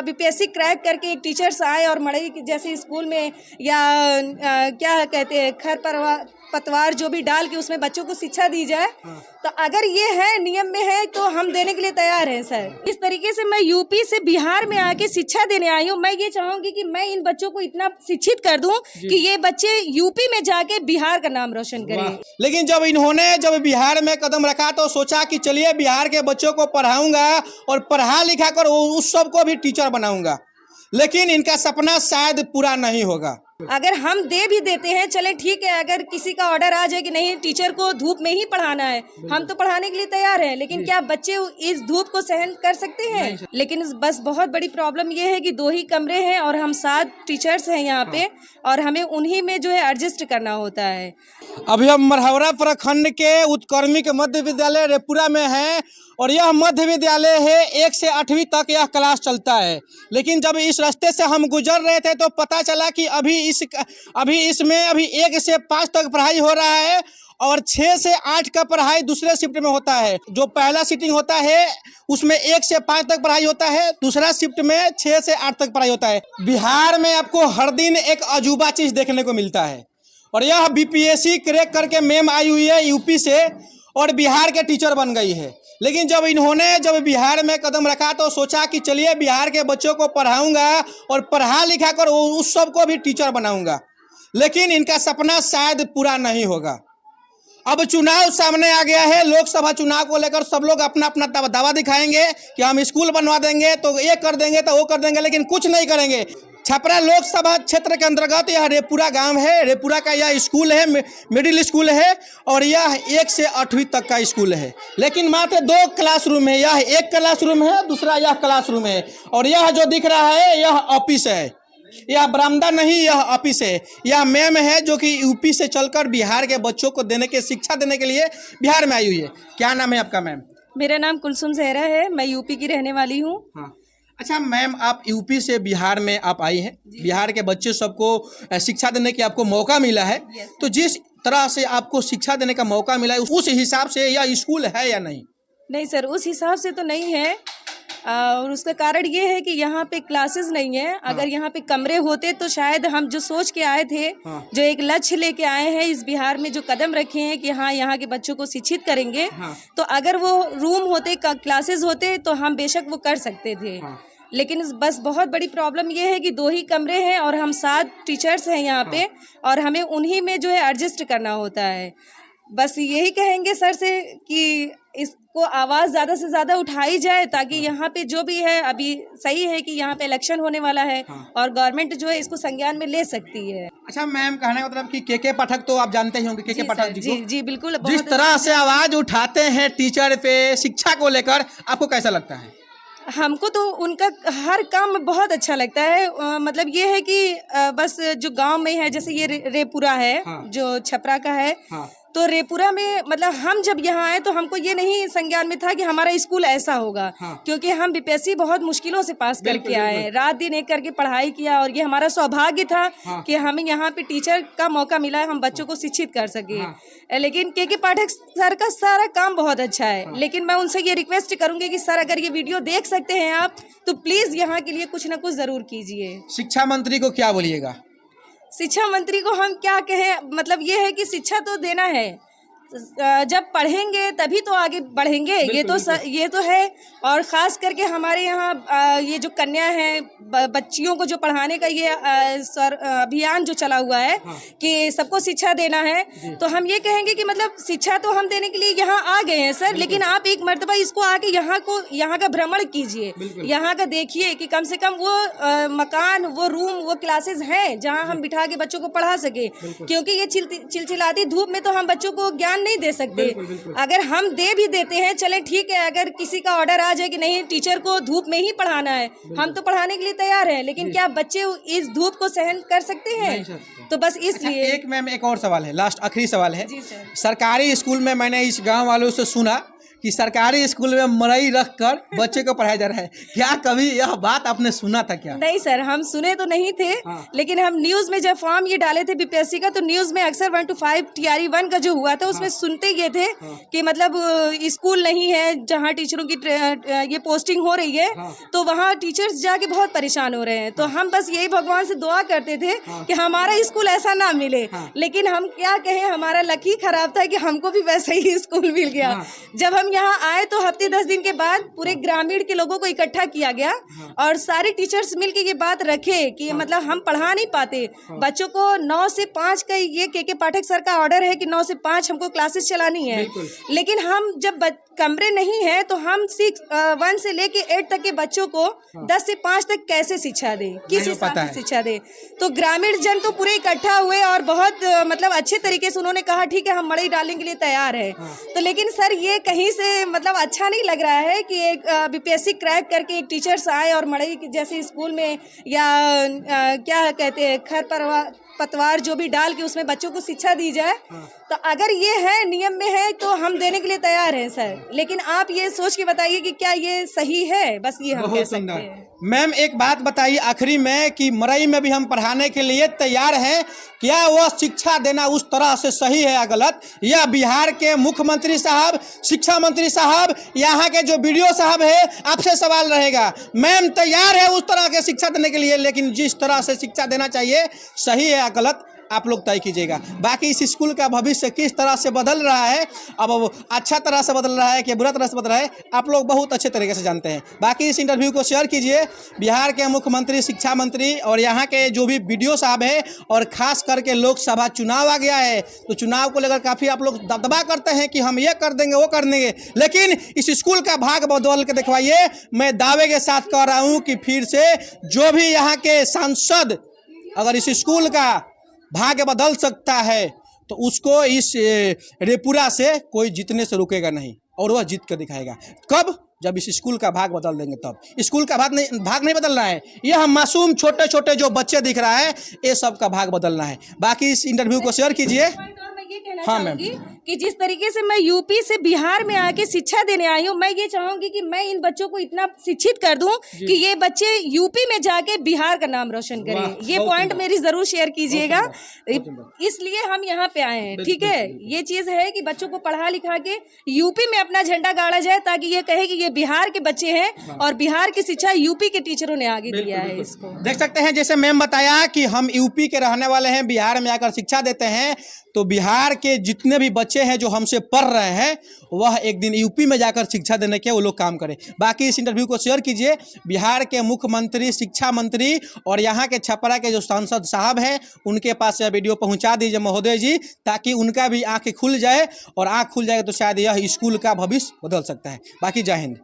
BPSC crack करके एक teachers आए और मड़ई जैसे स्कूल में या क्या कहते हैं पतवार जो भी डाल के उसमें बच्चों को शिक्षा दी जाए। तो अगर ये है नियम में है तो हम देने के लिए तैयार हैं सर। इस तरीके से मैं यूपी से बिहार में आके शिक्षा देने आई हूँ। मैं ये चाहूंगी कि मैं इन बच्चों को इतना शिक्षित कर दूं कि ये बच्चे यूपी में जाके बिहार का नाम रोशन करें। लेकिन जब बिहार में कदम रखा तो सोचा कि चलिए बिहार के बच्चों को पढ़ाऊंगा और पढ़ा लिखा कर उस सबको भी टीचर बनाऊंगा, लेकिन इनका सपना शायद पूरा नहीं होगा। अगर हम दे भी देते हैं, चले ठीक है, अगर किसी का ऑर्डर आ जाए कि नहीं टीचर को धूप में ही पढ़ाना है, हम तो पढ़ाने के लिए तैयार हैं, लेकिन क्या बच्चे इस धूप को सहन कर सकते हैं? लेकिन बस बहुत बड़ी प्रॉब्लम ये है कि 2 ही कमरे हैं और हम 7 टीचर्स हैं यहाँ पे और हमें उन्हीं में जो है एडजस्ट करना होता है। अभी हम मरहौरा प्रखंड के उत्कर्मिक मध्य विद्यालय रेपुरा में हैं और यह मध्य विद्यालय है 1 से 8वीं तक यह क्लास चलता है। लेकिन जब इस रास्ते से हम गुजर रहे थे तो पता चला कि अभी इसमें 1 से 5 तक पढ़ाई हो रहा है और 6 से 8 का पढ़ाई दूसरे शिफ्ट में होता है। जो पहला सीटिंग होता है उसमें 1 से 5 तक पढ़ाई होता है, दूसरा शिफ्ट में 6 से 8 तक पढ़ाई होता है। बिहार में आपको हर दिन एक अजूबा चीज देखने को मिलता है और यह बीपीएससी क्रैक करके मैम आई हुई है यूपी से और बिहार के टीचर बन गई है। लेकिन जब बिहार में कदम रखा तो सोचा कि चलिए बिहार के बच्चों को पढ़ाऊंगा और पढ़ा लिखा कर उस सबको भी टीचर बनाऊंगा, लेकिन इनका सपना शायद पूरा नहीं होगा। अब चुनाव सामने आ गया है, लोकसभा चुनाव को लेकर सब लोग अपना अपना दावा दिखाएंगे कि हम स्कूल बनवा देंगे, तो ये कर देंगे तो वो कर देंगे, लेकिन कुछ नहीं करेंगे। छपरा लोकसभा क्षेत्र के अंतर्गत यह रेपुरा गांव है। रेपुरा का यह स्कूल है, मिडिल स्कूल है और यह 1 से 8वीं तक का स्कूल है। लेकिन मात्र 2 क्लासरूम है, यह 1 क्लासरूम है, दूसरा यह क्लासरूम है और यह जो दिख रहा है यह ऑफिस है। यह बरामदा नहीं, यह ऑफिस है। यह मैम है जो कि यूपी से चलकर बिहार के बच्चों को शिक्षा देने के लिए बिहार में आई हुई है। क्या नाम है आपका मैम? मेरा नाम कुलसुम जहरा है, मैं यूपी की रहने वाली हूँ। हाँ। अच्छा मैम, आप यूपी से बिहार में आप आई हैं, बिहार के बच्चे सबको शिक्षा देने की आपको मौका मिला है, तो जिस तरह से आपको शिक्षा देने का मौका मिला है उस हिसाब से यह स्कूल है या नहीं? नहीं सर, उस हिसाब से तो नहीं है और उसका कारण ये है कि यहाँ पे क्लासेस नहीं है। अगर यहाँ पे कमरे होते तो शायद हम जो सोच के आए थे, जो एक लक्ष्य लेके आए हैं इस बिहार में, जो कदम रखे हैं कि हाँ यहाँ के बच्चों को शिक्षित करेंगे, तो अगर वो रूम होते, क्लासेस होते तो हम बेशक वो कर सकते थे। लेकिन बस बहुत बड़ी प्रॉब्लम ये है कि 2 ही कमरे हैं और हम 7 टीचर्स हैं यहाँ पे और हमें उन्हीं में जो है एडजस्ट करना होता है। बस यही कहेंगे सर से कि इसको आवाज़ ज़्यादा से ज़्यादा उठाई जाए ताकि यहाँ पे जो भी है, अभी सही है कि यहाँ पे इलेक्शन होने वाला है और गवर्नमेंट जो है इसको संज्ञान में ले सकती है। अच्छा मैम, कहने का मतलब कि के पाठक तो आप जानते ही होंगे, के पाठक जी को? जी बिल्कुल। जिस तरह से आवाज़ उठाते हैं टीचर पे, शिक्षा को लेकर, आपको कैसा लगता है? हमको तो उनका हर काम बहुत अच्छा लगता है। मतलब ये है कि बस जो गांव में है, जैसे ये रेपुरा है जो छपरा का है, तो रेपुरा में मतलब हम जब यहाँ आए तो हमको ये नहीं संज्ञान में था कि हमारा स्कूल ऐसा होगा, क्योंकि हम बीपीएससी बहुत मुश्किलों से पास करके आए हैं, रात दिन एक करके पढ़ाई किया और ये हमारा सौभाग्य था कि हमें यहाँ पे टीचर का मौका मिला है, हम बच्चों को शिक्षित कर सके। लेकिन के पाठक सर का सारा काम बहुत अच्छा है, लेकिन मैं उनसे ये रिक्वेस्ट करूंगी कि सर अगर ये वीडियो देख सकते हैं आप तो प्लीज यहाँ के लिए कुछ न कुछ जरूर कीजिए। शिक्षा मंत्री को क्या बोलिएगा? शिक्षा मंत्री को हम क्या कहें, मतलब ये है कि शिक्षा तो देना है, जब पढ़ेंगे तभी तो आगे बढ़ेंगे। ये तो है। और ख़ास करके हमारे यहाँ ये जो कन्या है, बच्चियों को जो पढ़ाने का ये अभियान जो चला हुआ है कि सबको शिक्षा देना है, तो हम ये कहेंगे कि मतलब शिक्षा तो हम देने के लिए यहाँ आ गए हैं सर, लेकिन आप एक मर्तबा इसको आके यहाँ का भ्रमण कीजिए, यहाँ का देखिए कि कम से कम वो मकान, वो रूम, वो क्लासेस हैं जहाँ हम बिठा के बच्चों को पढ़ा सके, क्योंकि ये चिलचिलाती धूप में तो हम बच्चों को ज्ञान नहीं दे सकते। अगर हम दे भी देते हैं, चले ठीक है, अगर किसी का ऑर्डर आ जाए कि नहीं टीचर को धूप में ही पढ़ाना है, हम तो पढ़ाने के लिए तैयार हैं, लेकिन क्या बच्चे इस धूप को सहन कर सकते हैं? तो बस इसलिए एक और सवाल है, लास्ट आखिरी सवाल है। सरकारी स्कूल में मैंने इस गांव वालों से सुना कि सरकारी स्कूल में मरई रख कर बच्चे को पढ़ाया जा रहा है। क्या कभी यह बात आपने सुना था क्या? नहीं सर, हम सुने तो नहीं थे। लेकिन हम न्यूज़ में जब फॉर्म ये डाले थे बीपीएससी का, तो न्यूज़ में अक्सर 1 to 5 TRE 1 का जो हुआ था उसमें सुनते ये थे कि मतलब स्कूल नहीं है जहाँ टीचरों की ये पोस्टिंग हो रही है, तो वहाँ टीचर्स जाके बहुत परेशान हो रहे हैं। तो हम बस यही भगवान से दुआ करते थे कि हमारा स्कूल ऐसा ना मिले। लेकिन हम क्या कहें, हमारा लक ही खराब था कि हमको भी वैसा ही स्कूल मिल गया। जब हम यहाँ आए तो हफ्ते 10 दिन के बाद पूरे ग्रामीण के लोगों को इकट्ठा किया गया और सारे टीचर्स मिलके ये बात रखे कि मतलब हम पढ़ा नहीं पाते बच्चों को। 9 से 5 का ये के पाठक सर का ऑर्डर है कि 9 से 5 हमको क्लासेस चलानी है, लेकिन हम जब कमरे नहीं है तो हम 1 से लेके 8 तक के बच्चों को 10 से 5 तक कैसे शिक्षा दें, किस हिसाब से शिक्षा दें। तो ग्रामीण जन तो पूरे इकट्ठा हुए और बहुत मतलब अच्छे तरीके से उन्होंने कहा ठीक है हम मड़ई डालने के लिए तैयार है। तो लेकिन सर ये कहीं से मतलब अच्छा नहीं लग रहा है कि एक बीपीएससी क्रैक करके एक टीचर्स आए और मड़ई जैसे स्कूल में या क्या कहते हैं खर पतवार जो भी डाल के उसमें बच्चों को शिक्षा दी जाए। तो अगर ये है नियम में है तो हम देने के लिए तैयार हैं सर, लेकिन आप ये सोच के बताइए कि क्या ये सही है, बस ये हम कह सकते हैं। मैम एक बात बताइए आखिरी में कि मरई में भी हम पढ़ाने के लिए तैयार हैं, क्या वह शिक्षा देना उस तरह से सही है या गलत? यह बिहार के मुख्यमंत्री साहब, शिक्षा मंत्री साहब, यहाँ के जो BDO साहब है, आपसे सवाल रहेगा। मैम तैयार है उस तरह के शिक्षा देने के लिए, लेकिन जिस तरह से शिक्षा देना चाहिए सही है या गलत आप लोग तय कीजिएगा। बाकी इस स्कूल का भविष्य किस तरह से बदल रहा है, अब अच्छा तरह से बदल रहा है कि बुरा तरह से बदल रहा है, आप लोग बहुत अच्छे तरीके से जानते हैं। बाकी इस इंटरव्यू को शेयर कीजिए। बिहार के मुख्यमंत्री, शिक्षा मंत्री और यहाँ के जो भी BDO साहब हैं, और खास करके लोकसभा चुनाव आ गया है तो चुनाव को लेकर काफ़ी आप लोग दबदबा करते हैं कि हम ये कर देंगे वो कर देंगे, लेकिन इस स्कूल का भाग बदल के दिखवाइए। मैं दावे के साथ कह रहा हूँ कि फिर से जो भी यहाँ के सांसद अगर इस स्कूल का भाग्य बदल सकता है तो उसको इस रेपुरा से कोई जीतने से रुकेगा नहीं, और वह जीत कर दिखाएगा। कब? जब इस स्कूल का भाग बदल देंगे तब। स्कूल का भाग नहीं बदलना है, ये हम मासूम छोटे छोटे जो बच्चे दिख रहा है ये सब का भाग बदलना है। बाकी इस इंटरव्यू को शेयर कीजिए। ये कहना चाहूंगी कि जिस तरीके से मैं यूपी से बिहार में आके शिक्षा देने आई हूँ, मैं ये चाहूंगी कि मैं इन बच्चों को इतना शिक्षित कर दूं कि ये बच्चे यूपी में जाके बिहार का नाम रोशन करें। ये पॉइंट मेरी जरूर शेयर कीजिएगा, इसलिए हम यहाँ पे आए हैं। ठीक है, ये चीज है कि बच्चों को पढ़ा लिखा के यूपी में अपना झंडा गाड़ा जाए, ताकि ये कहे कि ये बिहार के बच्चे हैं और बिहार की शिक्षा यूपी के टीचरों ने आगे दिया है। इसको देख सकते हैं, जैसे मैम बताया कि हम यूपी के रहने वाले हैं, बिहार में आकर शिक्षा देते हैं, तो बिहार के जितने भी बच्चे हैं जो हमसे पढ़ रहे हैं वह एक दिन यूपी में जाकर शिक्षा देने के वो लोग काम करें। बाकी इस इंटरव्यू को शेयर कीजिए। बिहार के मुख्यमंत्री, शिक्षा मंत्री और यहाँ के छपरा के जो सांसद साहब हैं उनके पास यह वीडियो पहुँचा दीजिए महोदय जी, ताकि उनका भी आँखें खुल जाए, और आँख खुल जाएगा तो शायद यह स्कूल का भविष्य बदल सकता है। बाकी जय हिंद।